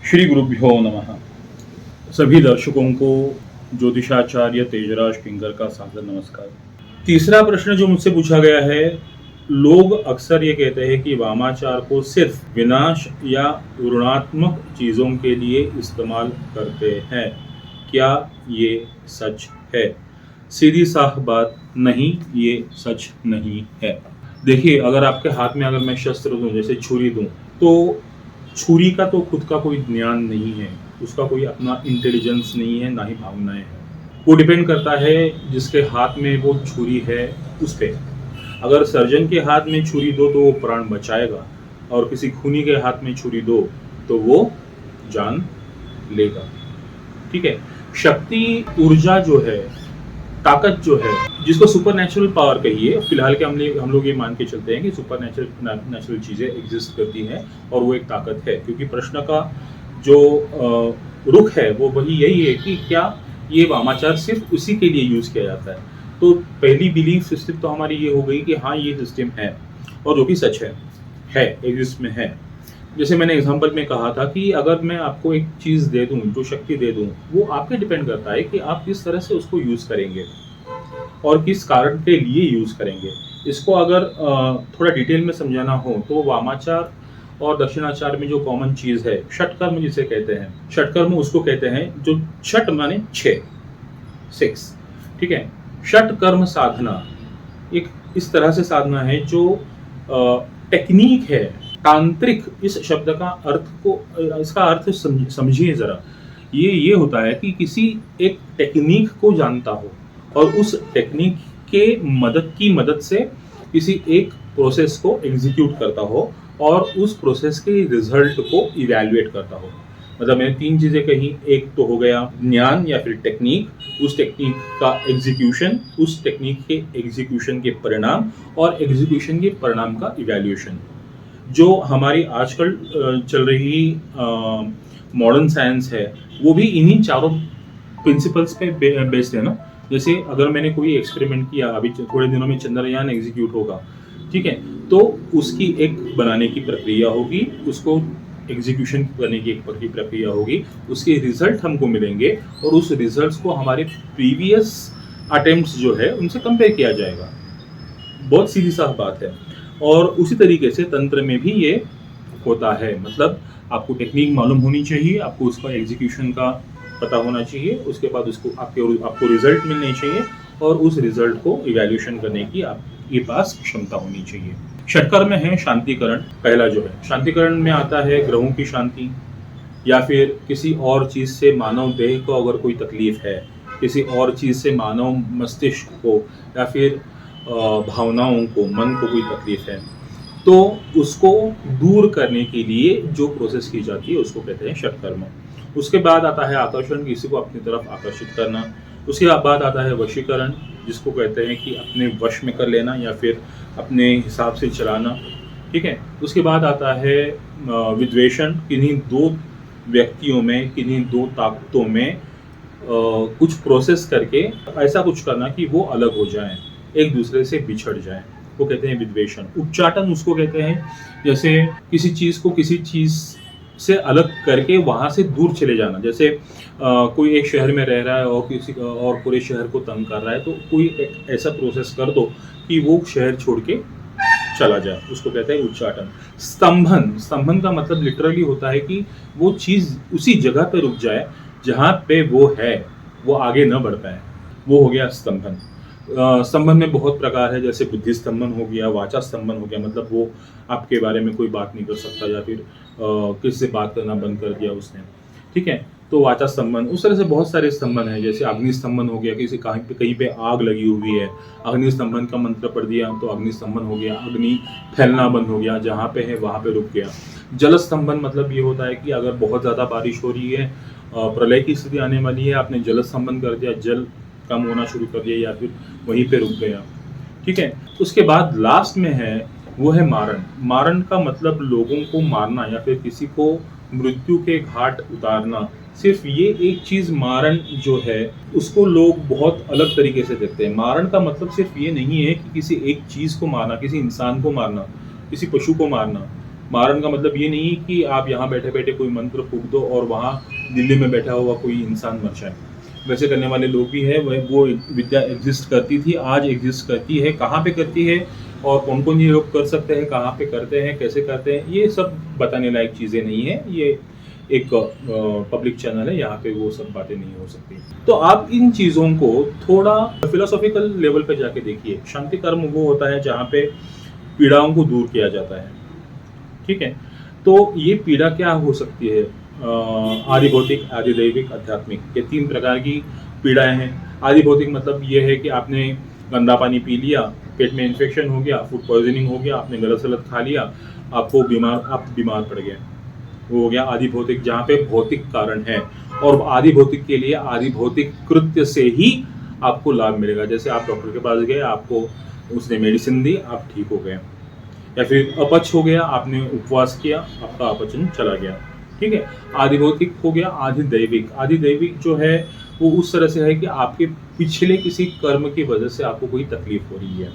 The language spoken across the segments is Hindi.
श्री गुरुभ्यो नमः। सभी दर्शकों को ज्योतिषाचार्य तेजराज किंकर का सादर नमस्कार। तीसरा प्रश्न जो मुझसे पूछा गया है, लोग अक्सर ये कहते हैं कि वामाचार को सिर्फ विनाश या ऋणात्मक चीजों के लिए इस्तेमाल करते हैं, क्या ये सच है? सीधी साफ बात, नहीं, ये सच नहीं है। देखिए, अगर आपके हाथ में अगर मैं शस्त्र दूं, जैसे छुरी दूं, तो छुरी का तो खुद का कोई ज्ञान नहीं है, उसका कोई अपना इंटेलिजेंस नहीं है, ना ही भावनाएं हैं। वो डिपेंड करता है जिसके हाथ में वो छुरी है उस पे। अगर सर्जन के हाथ में छुरी दो तो वो प्राण बचाएगा, और किसी खूनी के हाथ में छुरी दो तो वो जान लेगा। ठीक है। शक्ति, ऊर्जा जो है, ताकत जो है, जिसको सुपर नेचुरल पावर कहिए, फिलहाल के हम लोग ये मान के चलते हैं कि सुपर नेचुरल चीजें एग्जिस्ट करती हैं और वो एक ताकत है, क्योंकि प्रश्न का जो रुख है वो वही यही है कि क्या ये वामाचार सिर्फ उसी के लिए यूज किया जाता है। तो पहली बिलीफ सिस्टम तो हमारी ये हो गई कि हाँ, ये सिस्टम है, और जो कि सच है, एग्जिस्ट में है। जैसे मैंने एग्जांपल में कहा था कि अगर मैं आपको एक चीज दे दूं, जो शक्ति दे दूं, वो आप पे डिपेंड करता है कि आप किस तरह से उसको यूज करेंगे और किस कारण के लिए यूज करेंगे। इसको अगर थोड़ा डिटेल में समझाना हो तो वामाचार और दक्षिणाचार में जो कॉमन चीज है, षटकर्म जिसे कहते हैं, षटकर्म उसको कहते हैं जो षट माने 6, ठीक है। षटकर्म साधना एक इस तरह से साधना है जो टेक्निक है, तांत्रिक। इस शब्द का अर्थ को, इसका अर्थ समझिए जरा। ये होता है कि किसी एक टेक्निक को जानता हो और उस टेक्निक के मदद से किसी एक प्रोसेस को एग्जीक्यूट करता हो और उस प्रोसेस के रिजल्ट को इवैल्यूएट करता हो। मतलब मैंने 3 चीजें कही, एक तो हो गया ज्ञान या फिर टेक्निक, उस टेक्निक का एग्जीक्यूशन, उस टेक्निक के एग्जीक्यूशन के परिणाम, और एग्जीक्यूशन के परिणाम का इवैल्यूएशन। जो हमारी आजकल चल रही मॉडर्न साइंस है, वो भी इन्हीं चारों प्रिंसिपल्स पे बेस्ड है ना। जैसे अगर मैंने कोई एक्सपेरिमेंट किया, अभी थोड़े दिनों में चंद्रयान एग्जीक्यूट होगा, ठीक है, तो उसकी एक बनाने की प्रक्रिया होगी, उसको एग्जीक्यूशन करने की एक प्रक्रिया होगी, उसके रिजल्ट हमको मिलेंगे और उस रिजल्ट्स को हमारे प्रीवियस अटेम्प्ट्स जो है उनसे कंपेयर किया जाएगा। बहुत सीधी साफ बात है। और उसी तरीके से तंत्र में भी ये होता है। मतलब आपको टेक्निक मालूम होनी चाहिए, आपको उसका एग्जीक्यूशन का पता होना चाहिए, उसके बाद उसको आपको रिजल्ट मिलने चाहिए और उस रिजल्ट को इवैल्यूएशन करने की आपके पास क्षमता होनी चाहिए। षटकर्म में है शांतिकरण। पहला जो है शांतिकरण में आता है ग्रहों की शांति, या फिर किसी और चीज से मानव देह को अगर कोई तकलीफ है, किसी और चीज से मानव मस्तिष्क को या फिर भावनाओं को, मन को कोई तकलीफ है, तो उसको दूर करने के लिए जो प्रोसेस की जाती है उसको कहते हैं षटकर्म। उसके बाद आता है आकर्षण, किसी को अपनी तरफ आकर्षित करना। उसके बाद आता है वशीकरण, जिसको कहते हैं कि अपने वश में कर लेना या फिर अपने हिसाब से चलाना, ठीक है। उसके बाद आता है विद्वेषण, किन्हीं 2 व्यक्तियों में, किन्हीं 2 ताकतों में कुछ प्रोसेस करके ऐसा कुछ करना कि वो अलग हो जाएं, एक दूसरे से बिछड़ जाएं, वो कहते हैं विद्वेषण। उच्चाटन उसको कहते हैं जैसे किसी चीज को किसी चीज से अलग करके वहां से दूर चले जाना। जैसे कोई एक शहर में रह रहा है और किसी और पूरे शहर को तंग कर रहा है, तो कोई एक ऐसा प्रोसेस कर दो कि वो शहर छोड़ के चला जाए, उसको कहते हैं उच्चाटन। स्तंभन का मतलब लिटरली होता है कि वो चीज उसी जगह पे रुक जाए जहां पे वो है, वो आगे न बढ़ पाए, वो हो गया स्तंभन। स्तंभन में बहुत प्रकार है, जैसे बुद्धि स्तंभन हो गया, वाचा स्तंभन हो गया, मतलब वो आपके बारे में कोई बात नहीं कर सकता, या फिर किसी से बात करना बंद कर दिया उसने, ठीक है, तो वाचा स्तंभन। उस तरह से बहुत सारे स्तंभन है। जैसे अग्नि स्तंभन हो गया, किसी कहीं पे आग लगी हुई है, अग्नि स्तंभन का मंत्र पढ़ दिया तो अग्नि स्तंभन हो गया, अग्नि फैलना बंद हो गया, जहाँ पे है वहाँ पे रुक गया। जल स्तंभन मतलब ये होता है कि अगर बहुत ज़्यादा बारिश हो रही है, प्रलय की स्थिति आने वाली है, आपने जल स्तंभन कर दिया, जल कम होना शुरू कर दिया या फिर वहीं पे रुक गया, ठीक है। उसके बाद लास्ट में है, वो है मारण। मारण का मतलब लोगों को मारना या फिर किसी को मृत्यु के घाट उतारना। सिर्फ ये एक चीज मारण जो है उसको लोग बहुत अलग तरीके से देखते हैं। मारण का मतलब सिर्फ ये नहीं है कि किसी एक चीज को मारना, किसी इंसान को मारना, किसी पशु को मारना। मारण का मतलब ये नहीं कि आप यहाँ बैठे बैठे कोई मंत्र फूंक दो और वहाँ दिल्ली में बैठा हुआ कोई इंसान मर जाए। वैसे करने वाले लोग भी हैं, वह वो विद्या एग्जिस्ट करती थी, आज एग्जिस्ट करती है, कहाँ पे करती है और कौन कौन ये लोग कर सकते हैं, कहाँ पे करते हैं, कैसे करते हैं, ये सब बताने लायक चीज़ें नहीं है। ये एक पब्लिक चैनल है, यहाँ पे वो सब बातें नहीं हो सकती। तो आप इन चीज़ों को थोड़ा फिलोसॉफिकल लेवल पे जाके देखिए। शांति कर्म वो होता है जहाँ पे पीड़ाओं को दूर किया जाता है, ठीक है। तो ये पीड़ा क्या हो सकती है? आदि भौतिक, आदि दैविक, आध्यात्मिक, ये 3 प्रकार की पीड़ाएं हैं। आदि भौतिक मतलब ये है कि आपने गंदा पानी पी लिया, पेट में इन्फेक्शन हो गया, फूड पॉइजनिंग हो गया, आपने गलत सलत खा लिया, आप बीमार पड़ गए, वो हो गया आदि भौतिक, जहाँ पे भौतिक कारण है। और आदि भौतिक के लिए आदि भौतिक कृत्य से ही आपको लाभ मिलेगा। जैसे आप डॉक्टर के पास गए, आपको उसने मेडिसिन दी, आप ठीक हो गए। या फिर अपच हो गया, आपने उपवास किया, आपका अपचन चला गया, ठीक है। आदि भौतिक हो गया। आदि दैविक, आदि दैविक जो है वो उस तरह से है कि आपके पिछले किसी कर्म की वजह से आपको कोई तकलीफ हो रही है।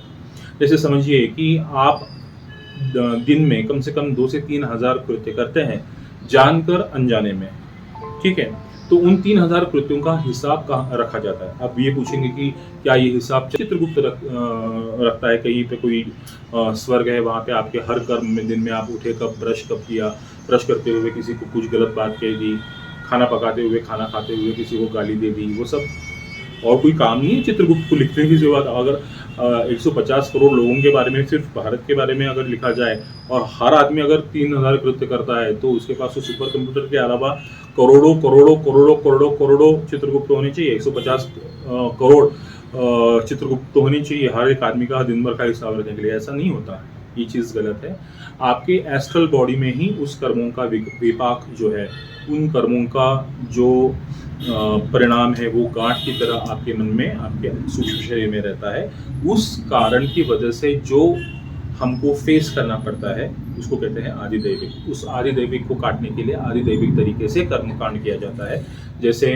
जैसे समझिए कि आप दिन में कम से कम 2 से 3 हज़ार कृत्य करते हैं, जानकर अनजाने में, ठीक है। तो उन 3,000 कृत्यों का हिसाब कहाँ रखा जाता है? आप ये पूछेंगे कि क्या ये हिसाब चित्रगुप्त रखता है? कहीं पे कोई स्वर्ग है, वहाँ पे आपके हर कर्म में दिन में आप उठे कब, ब्रश कब किया, ब्रश करते हुए किसी को कुछ गलत बात कह दी, खाना पकाते हुए, खाना खाते हुए किसी को गाली दे दी, वो सब और कोई काम नहीं है चित्रगुप्त को लिखने की जरूरत। अगर 150 करोड़ लोगों के बारे में, सिर्फ भारत के बारे में अगर लिखा जाए और हर आदमी अगर 3,000 कृत्य करता है, तो उसके पास तो सुपर कंप्यूटर के अलावा करोड़ों करोड़ों करोड़ों करोड़ों करोड़ों चित्रगुप्त होने चाहिए। 150 करोड़ चित्रगुप्त होनी चाहिए हर एक आदमी का दिन भर का हिसाब रखने के लिए। ऐसा नहीं होता, ये चीज़ गलत है। आपके एस्ट्रल बॉडी में ही उस कर्मों का विपाक जो है, उन कर्मों का जो परिणाम है, वो गांठ की तरह आपके मन में, आपके सूक्ष्म शरीर में रहता है। उस कारण की वजह से जो हमको फेस करना पड़ता है, उसको कहते हैं आदि दैविक। उस आदि दैविक को काटने के लिए आदि दैविक तरीके से कर्मकांड किया जाता है। जैसे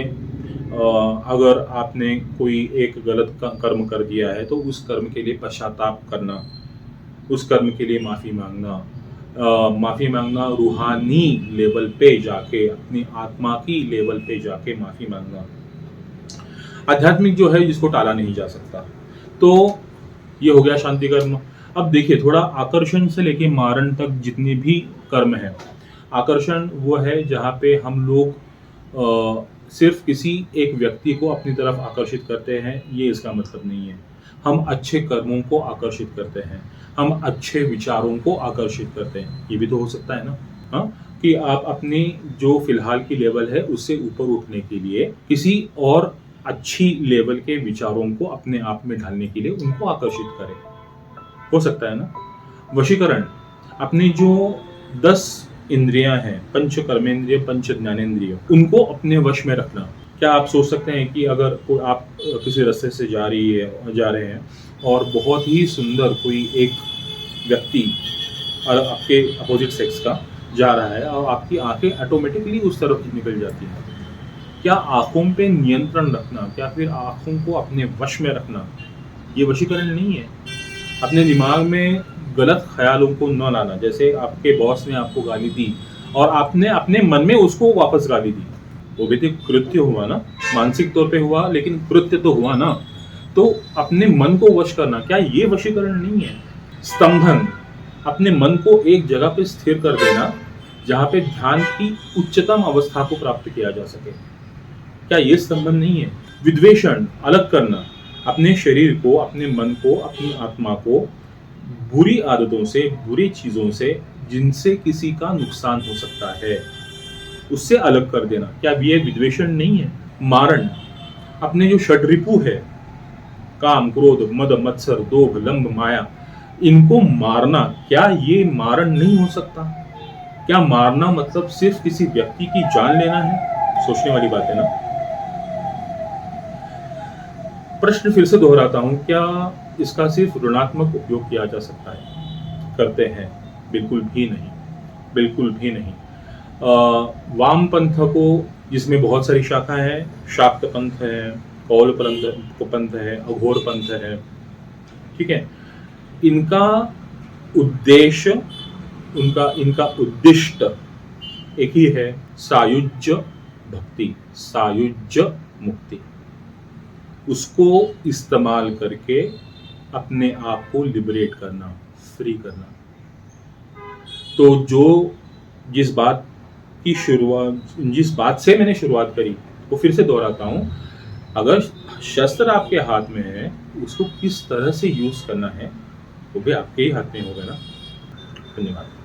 अगर आपने कोई एक गलत कर्म कर दिया है, तो उस कर्म के लिए पश्चाताप करना, उस कर्म के लिए माफ़ी मांगना, माफ़ी मांगना रूहानी लेवल पे जाके, अपनी आत्मा की लेवल पे जाके माफ़ी मांगना। आध्यात्मिक जो है, जिसको टाला नहीं जा सकता। तो ये हो गया शांति कर्म। अब देखिए, थोड़ा आकर्षण से लेके मारण तक जितने भी कर्म है, आकर्षण वो है जहाँ पे हम लोग सिर्फ किसी एक व्यक्ति को अपनी तरफ आकर्षित करते हैं, ये इसका मतलब नहीं है। हम अच्छे कर्मों को आकर्षित करते हैं, हम अच्छे विचारों को आकर्षित करते हैं, ये भी तो हो सकता है ना। हाँ, कि आप अपनी जो फिलहाल की लेवल है उससे ऊपर उठने के लिए किसी और अच्छी लेवल के विचारों को अपने आप में ढालने के लिए उनको आकर्षित करें, हो सकता है ना। वशीकरण, अपनी जो 10 इंद्रियां हैं, पंच कर्मेंद्रिय, पंच ज्ञानेंद्रिय, उनको अपने वश में रखना। क्या आप सोच सकते हैं कि अगर कोई आप किसी रास्ते से जा रहे हैं और बहुत ही सुंदर कोई एक व्यक्ति और आपके अपोजिट सेक्स का जा रहा है और आपकी आंखें ऑटोमेटिकली उस तरफ निकल जाती हैं, क्या आंखों पे नियंत्रण रखना, क्या फिर आंखों को अपने वश में रखना, ये वशीकरण नहीं है? अपने दिमाग में गलत ख्यालों को न लाना। जैसे आपके बॉस ने आपको गाली दी और आपने अपने मन में उसको वापस गाली दी, वो भी तो कृत्य हुआ ना, मानसिक तौर पे हुआ लेकिन कृत्य तो हुआ ना। तो अपने मन को वश करना, क्या ये वशीकरण नहीं है? स्तंभन, अपने मन को एक जगह पे स्थिर कर देना जहाँ पे ध्यान की उच्चतम अवस्था को प्राप्त किया जा सके, क्या ये स्तंभन नहीं है? विद्वेषण, अलग करना अपने शरीर को, अपने मन को, अपनी आत्मा को बुरी आदतों से, बुरी चीजों से, जिनसे किसी का नुकसान हो सकता है, उससे अलग कर देना, क्या ये विद्वेषण नहीं है? मारण, अपने जो षड्रिपु है, काम, क्रोध, मद, मत्सर, लोभ, लंब, माया, इनको मारना, क्या ये मारण नहीं हो सकता? क्या मारना मतलब सिर्फ किसी व्यक्ति की जान लेना है? सोचने वाली बात है ना। प्रश्न फिर से दोहराता हूं, क्या इसका सिर्फ ऋणात्मक उपयोग किया जा सकता है? करते हैं? बिल्कुल भी नहीं, बिल्कुल भी नहीं। वाम पंथ को, जिसमें बहुत सारी शाखा है, शाक्त पंथ है, कौल पंथ है, अघोर पंथ है, ठीक है। इनका उद्देश्य उनका इनका उद्दिष्ट एक ही है, सायुज्य भक्ति, सायुज्य मुक्ति। उसको इस्तेमाल करके अपने आप को लिबरेट करना, फ्री करना। तो जिस बात से मैंने शुरुआत करी, वो फिर से दोहराता हूँ, अगर शस्त्र आपके हाथ में है, उसको किस तरह से यूज करना है वो भी आपके ही हाथ में होगा ना। धन्यवाद।